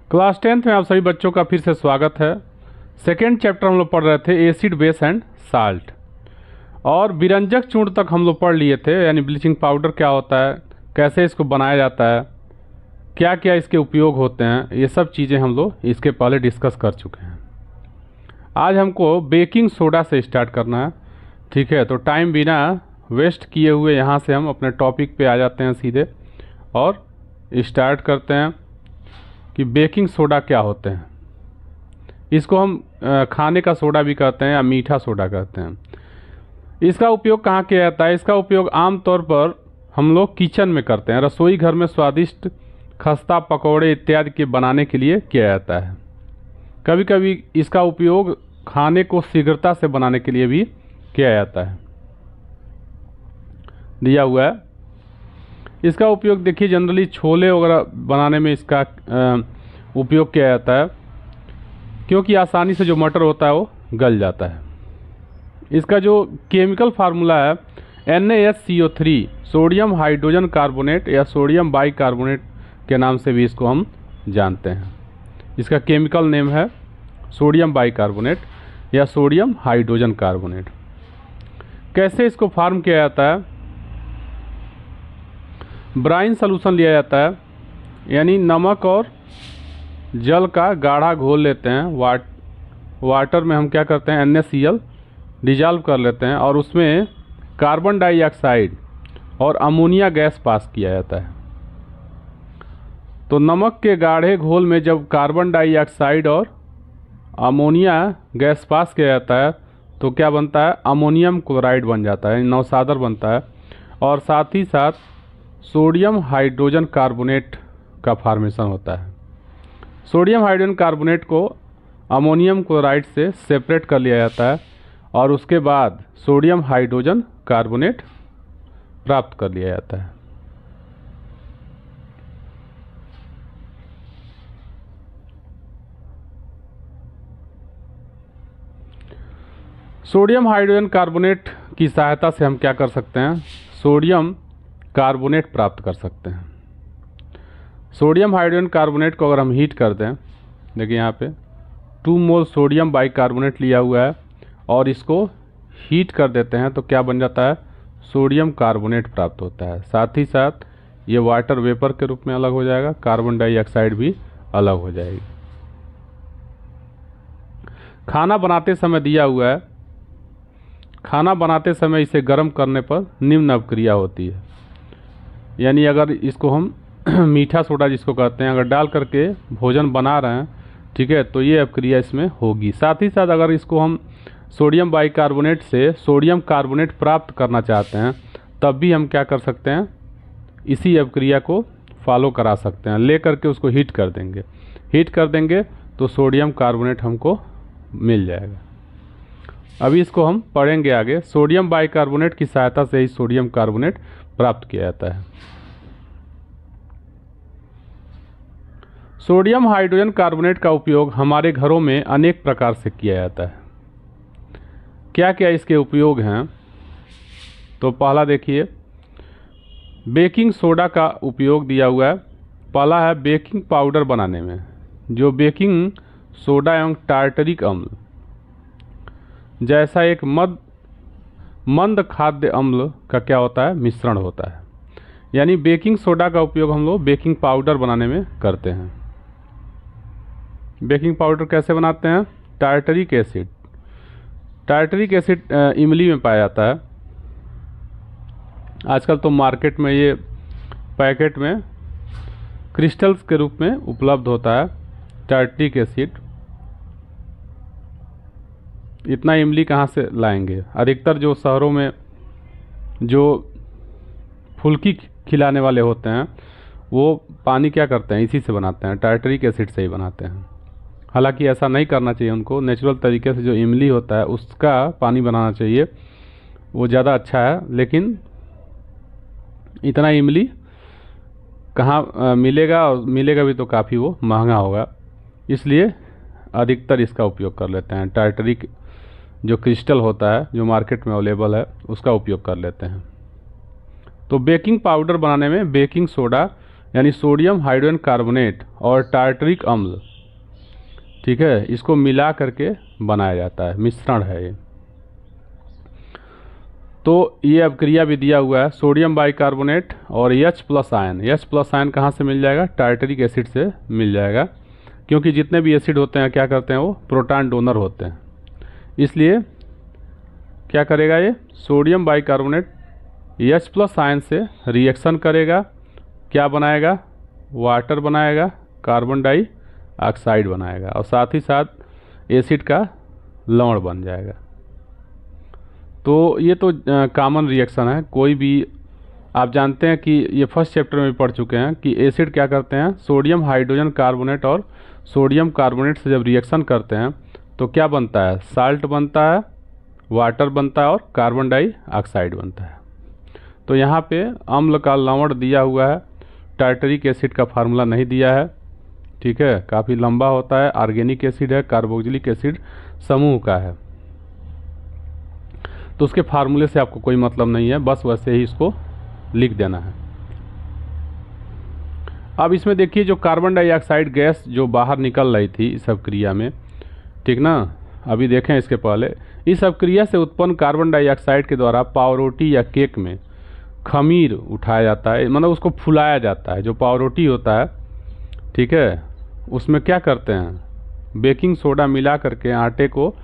Class 10th में आप सभी बच्चों का फिर से स्वागत है। सेकेंड चैप्टर हम लोग पढ़ रहे थे एसिड बेस एंड साल्ट, और विरंजक चूर्ण तक हम लोग पढ़ लिए थे, यानी ब्लीचिंग पाउडर क्या होता है, कैसे इसको बनाया जाता है, क्या क्या इसके उपयोग होते हैं, ये सब चीज़ें हम लोग इसके पहले डिस्कस कर चुके हैं। आज हमको बेकिंग सोडा से स्टार्ट करना है, ठीक है। तो टाइम बिना वेस्ट किए हुए यहाँ से हम अपने टॉपिक पे आ जाते हैं सीधे और स्टार्ट करते हैं कि बेकिंग सोडा क्या होते हैं। इसको हम खाने का सोडा भी कहते हैं या मीठा सोडा कहते हैं। इसका उपयोग कहाँ किया जाता है? इसका उपयोग आमतौर पर हम लोग किचन में करते हैं, रसोई घर में स्वादिष्ट खस्ता, पकौड़े इत्यादि के बनाने के लिए किया जाता है। कभी कभी इसका उपयोग खाने को शीघ्रता से बनाने के लिए भी किया जाता है। दिया हुआ है इसका उपयोग, देखिए जनरली छोले वगैरह बनाने में इसका उपयोग किया जाता है, क्योंकि आसानी से जो मटर होता है वो गल जाता है। इसका जो केमिकल फार्मूला है NaHCO3, सोडियम हाइड्रोजन कार्बोनेट या सोडियम बाइकार्बोनेट के नाम से भी इसको हम जानते हैं। इसका केमिकल नेम है सोडियम बाइकार्बोनेट या सोडियम हाइड्रोजन कार्बोनेट। कैसे इसको फार्म किया जाता है? ब्राइन सॉल्यूशन लिया जाता है, यानी नमक और जल का गाढ़ा घोल लेते हैं। वाटर में हम क्या करते हैं, NaCl डिजॉल्व कर लेते हैं और उसमें कार्बन डाइऑक्साइड और अमोनिया गैस पास किया जाता है। तो नमक के गाढ़े घोल में जब कार्बन डाइऑक्साइड और अमोनिया गैस पास किया जाता है तो क्या बनता है, अमोनियम क्लोराइड बन जाता है, नौसादर बनता है, और साथ ही साथ सोडियम हाइड्रोजन कार्बोनेट का फॉर्मेशन होता है। सोडियम हाइड्रोजन कार्बोनेट को अमोनियम क्लोराइड से सेपरेट कर लिया जाता है और उसके बाद सोडियम हाइड्रोजन कार्बोनेट प्राप्त कर लिया जाता है। सोडियम हाइड्रोजन कार्बोनेट की सहायता से हम क्या कर सकते हैं, सोडियम कार्बोनेट प्राप्त कर सकते हैं। सोडियम हाइड्रोजन कार्बोनेट को अगर हम हीट कर दें, देखिए यहाँ पे 2 मोल सोडियम बाइकार्बोनेट लिया हुआ है और इसको हीट कर देते हैं तो क्या बन जाता है, सोडियम कार्बोनेट प्राप्त होता है। साथ ही साथ ये वाटर वेपर के रूप में अलग हो जाएगा, कार्बन डाइऑक्साइड भी अलग हो जाएगी। खाना बनाते समय दिया हुआ है, खाना बनाते समय इसे गर्म करने पर निम्न अभिक्रिया होती है। यानी अगर इसको हम मीठा सोडा जिसको कहते हैं, अगर डाल करके भोजन बना रहे हैं, ठीक है, तो ये अभिक्रिया इसमें होगी। साथ ही साथ अगर इसको हम सोडियम बाइकार्बोनेट से सोडियम कार्बोनेट प्राप्त करना चाहते हैं तब भी हम क्या कर सकते हैं, इसी अभिक्रिया को फॉलो करा सकते हैं। ले करके उसको हीट कर देंगे, हीट कर देंगे तो सोडियम कार्बोनेट हमको मिल जाएगा। अभी इसको हम पढ़ेंगे आगे। सोडियम बाइकार्बोनेट की सहायता से ही सोडियम कार्बोनेट प्राप्त किया जाता है। सोडियम हाइड्रोजन कार्बोनेट का उपयोग हमारे घरों में अनेक प्रकार से किया जाता है। क्या क्या इसके उपयोग हैं? तो पहला देखिए, बेकिंग सोडा का उपयोग दिया हुआ है। पहला है बेकिंग पाउडर बनाने में, जो बेकिंग सोडा एवं टार्टरिक अम्ल जैसा एक मंद खाद्य अम्ल का क्या होता है, मिश्रण होता है। यानी बेकिंग सोडा का उपयोग हम लोग बेकिंग पाउडर बनाने में करते हैं। बेकिंग पाउडर कैसे बनाते हैं? टार्टरिक एसिड, टार्टरिक एसिड इमली में पाया जाता है। आजकल तो मार्केट में ये पैकेट में क्रिस्टल्स के रूप में उपलब्ध होता है टार्टरिक एसिड। इतना इमली कहाँ से लाएंगे? अधिकतर जो शहरों में जो फुल्की खिलाने वाले होते हैं वो पानी क्या करते हैं, इसी से बनाते हैं, टार्टरिक एसिड से ही बनाते हैं। हालांकि ऐसा नहीं करना चाहिए, उनको नेचुरल तरीके से जो इमली होता है उसका पानी बनाना चाहिए, वो ज़्यादा अच्छा है। लेकिन इतना इमली कहाँ मिलेगा, और मिलेगा भी तो काफ़ी वो महंगा होगा, इसलिए अधिकतर इसका उपयोग कर लेते हैं। टार्टरिक जो क्रिस्टल होता है जो मार्केट में अवेलेबल है उसका उपयोग कर लेते हैं। तो बेकिंग पाउडर बनाने में बेकिंग सोडा यानी सोडियम हाइड्रोजन कार्बोनेट और टार्टरिक अम्ल, ठीक है, इसको मिला करके बनाया जाता है, मिश्रण है ये। तो ये अब क्रिया भी दिया हुआ है, सोडियम बाइकार्बोनेट और H+ आयन। H+ आयन कहाँ से मिल जाएगा? टार्टरिक एसिड से मिल जाएगा, क्योंकि जितने भी एसिड होते हैं क्या करते हैं, वो प्रोटॉन डोनर होते हैं। इसलिए क्या करेगा ये सोडियम बाइकार्बोनेट H+ आयन से रिएक्शन करेगा, क्या बनाएगा? वाटर बनाएगा, कार्बन डाइऑक्साइड बनाएगा, और साथ ही साथ एसिड का लवण बन जाएगा। तो ये तो कॉमन रिएक्शन है। कोई भी आप जानते हैं कि ये फर्स्ट चैप्टर में भी पढ़ चुके हैं कि एसिड क्या करते हैं, सोडियम हाइड्रोजन कार्बोनेट और सोडियम कार्बोनेट से जब रिएक्शन करते हैं तो क्या बनता है? साल्ट बनता है, वाटर बनता है और कार्बन डाइऑक्साइड बनता है। तो यहाँ पे अम्ल का लवण दिया हुआ है, टार्टरिक एसिड का फार्मूला नहीं दिया है, ठीक है, काफ़ी लंबा होता है। ऑर्गेनिक एसिड है, कार्बोक्सिलिक एसिड समूह का है, तो उसके फार्मूले से आपको कोई मतलब नहीं है, बस वैसे ही इसको लिख देना है। अब इसमें देखिए जो कार्बन डाइऑक्साइड गैस जो बाहर निकल रही थी इस अभिक्रिया में, ठीक ना, अभी देखें इसके पहले, इस अभिक्रिया से उत्पन्न कार्बन डाइऑक्साइड के द्वारा पावरोटी या केक में खमीर उठाया जाता है, मतलब उसको फुलाया जाता है। जो पावरोटी होता है, ठीक है, उसमें क्या करते हैं, बेकिंग सोडा मिला करके आटे को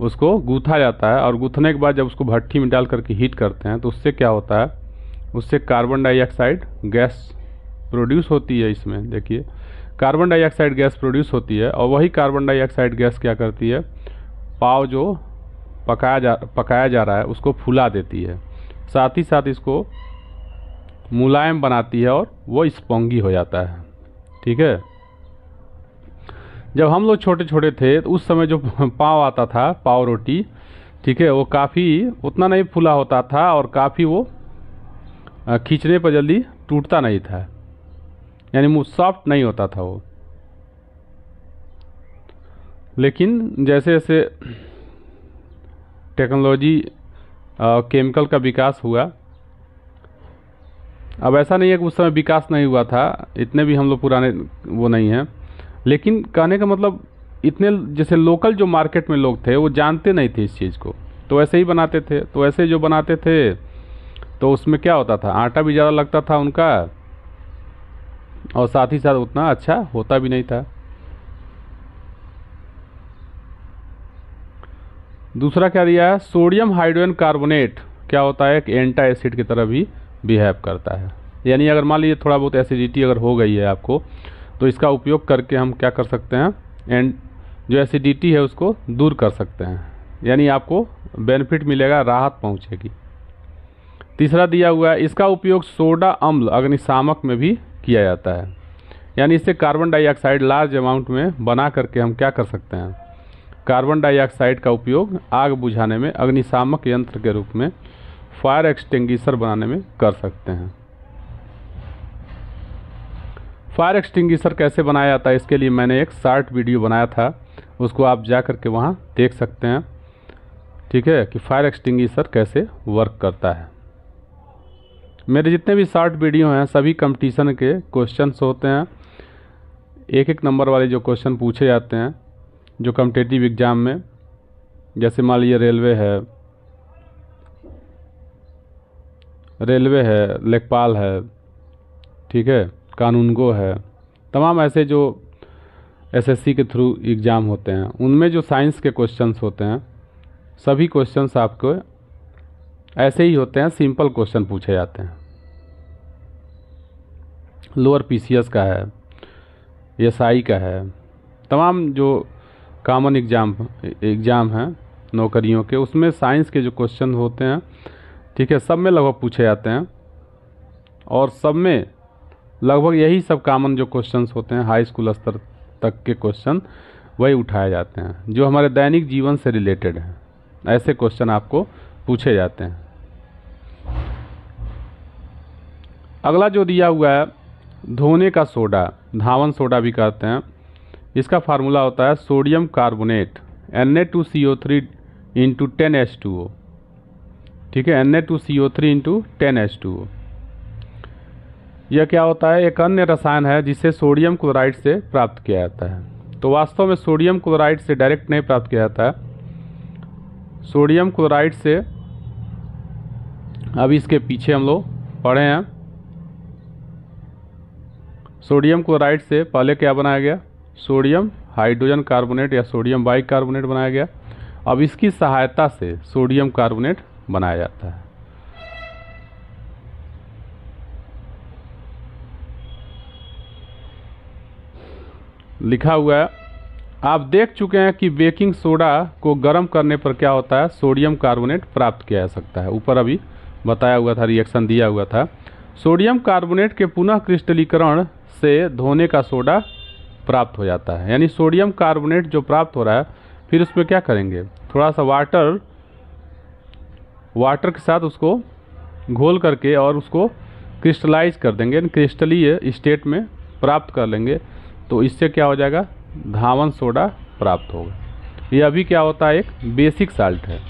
उसको गूथा जाता है, और गूथने के बाद जब उसको भट्टी में डाल करके हीट करते हैं तो उससे क्या होता है, उससे कार्बन डाइऑक्साइड गैस प्रोड्यूस होती है। इसमें देखिए कार्बन डाइऑक्साइड गैस प्रोड्यूस होती है, और वही कार्बन डाइऑक्साइड गैस क्या करती है, पाव जो पकाया जा रहा है उसको फुला देती है, साथ ही साथ इसको मुलायम बनाती है और वो स्पॉन्गी हो जाता है, ठीक है। जब हम लोग छोटे छोटे थे तो उस समय जो पाव आता था, पाव रोटी, ठीक है, वो काफ़ी उतना नहीं फूला होता था और काफ़ी वो खींचने पर जल्दी टूटता नहीं था, यानी मुँह सॉफ्ट नहीं होता था वो। लेकिन जैसे जैसे टेक्नोलॉजी केमिकल का विकास हुआ, अब ऐसा नहीं है कि उस समय विकास नहीं हुआ था, इतने भी हम लोग पुराने वो नहीं हैं, लेकिन कहने का मतलब इतने जैसे लोकल जो मार्केट में लोग थे वो जानते नहीं थे इस चीज़ को, तो ऐसे ही बनाते थे। तो ऐसे जो बनाते थे तो उसमें क्या होता था, आटा भी ज़्यादा लगता था उनका, और साथ ही साथ उतना अच्छा होता भी नहीं था। दूसरा क्या दिया है, सोडियम हाइड्रोजन कार्बोनेट क्या होता है, एक एंटा एसिड की तरह भी बिहेव करता है। यानी अगर मान लीजिए थोड़ा बहुत एसिडिटी अगर हो गई है आपको, तो इसका उपयोग करके हम क्या कर सकते हैं, एंड जो एसिडिटी है उसको दूर कर सकते हैं, यानी आपको बेनिफिट मिलेगा, राहत पहुंचेगी। तीसरा दिया हुआ है, इसका उपयोग सोडा अम्ल अग्निशामक में भी किया जाता है, यानी इससे कार्बन डाइऑक्साइड लार्ज अमाउंट में बना करके हम क्या कर सकते हैं, कार्बन डाइऑक्साइड का उपयोग आग बुझाने में अग्निशामक यंत्र के रूप में, फायर एक्सटिंग्विशर बनाने में कर सकते हैं। फायर एक्सटिंग्विशर कैसे बनाया जाता है, इसके लिए मैंने एक शॉर्ट वीडियो बनाया था, उसको आप जा कर के वहाँ देख सकते हैं, ठीक है, कि फायर एक्सटिंग्विशर कैसे वर्क करता है। मेरे जितने भी शॉर्ट वीडियो हैं सभी कंपटीशन के क्वेश्चंस होते हैं, एक एक नंबर वाले जो क्वेश्चन पूछे जाते हैं जो कॉम्पिटिटिव एग्ज़ाम में, जैसे मान लीजिए रेलवे है, लेखपाल है, ठीक है, कानूनगो है, तमाम ऐसे जो एसएससी के थ्रू एग्ज़ाम होते हैं उनमें जो साइंस के क्वेश्चंस होते हैं सभी क्वेश्चंस आपको ऐसे ही होते हैं, सिंपल क्वेश्चन पूछे जाते हैं। लोअर पीसीएस का है, एसआई का है, तमाम जो कॉमन एग्ज़ाम हैं नौकरियों के, उसमें साइंस के जो क्वेश्चन होते हैं, ठीक है, सब में लगभग पूछे जाते हैं, और सब में लगभग यही सब कॉमन जो क्वेश्चंस होते हैं हाई स्कूल स्तर तक के क्वेश्चन वही उठाए जाते हैं जो हमारे दैनिक जीवन से रिलेटेड हैं, ऐसे क्वेश्चन आपको पूछे जाते हैं। अगला जो दिया हुआ है, धोने का सोडा, धावन सोडा भी कहते हैं, इसका फार्मूला होता है सोडियम कार्बोनेट Na2CO3 × 10H2O, ठीक है, Na2CO3 × 10H2O। यह क्या होता है, एक अन्य रसायन है जिसे सोडियम क्लोराइड से प्राप्त किया जाता है। तो वास्तव में सोडियम क्लोराइड से डायरेक्ट नहीं प्राप्त किया जाता है। सोडियम क्लोराइड से अभी इसके पीछे हम लोग पढ़े हैं। सोडियम क्लोराइड से पहले क्या बनाया गया, सोडियम हाइड्रोजन कार्बोनेट या सोडियम बाइकार्बोनेट बनाया गया। अब इसकी सहायता से सोडियम कार्बोनेट बनाया जाता है। लिखा हुआ है, आप देख चुके हैं कि बेकिंग सोडा को गर्म करने पर क्या होता है, सोडियम कार्बोनेट प्राप्त किया जा सकता है। ऊपर अभी बताया हुआ था, रिएक्शन दिया हुआ था। सोडियम कार्बोनेट के पुनः क्रिस्टलीकरण से धोने का सोडा प्राप्त हो जाता है। यानी सोडियम कार्बोनेट जो प्राप्त हो रहा है, फिर उसमें क्या करेंगे, थोड़ा सा वाटर के साथ उसको घोल करके और उसको क्रिस्टलाइज कर देंगे, क्रिस्टलीय स्टेट में प्राप्त कर लेंगे। तो इससे क्या हो जाएगा, धावन सोडा प्राप्त होगा। ये अभी क्या होता है, एक बेसिक साल्ट है।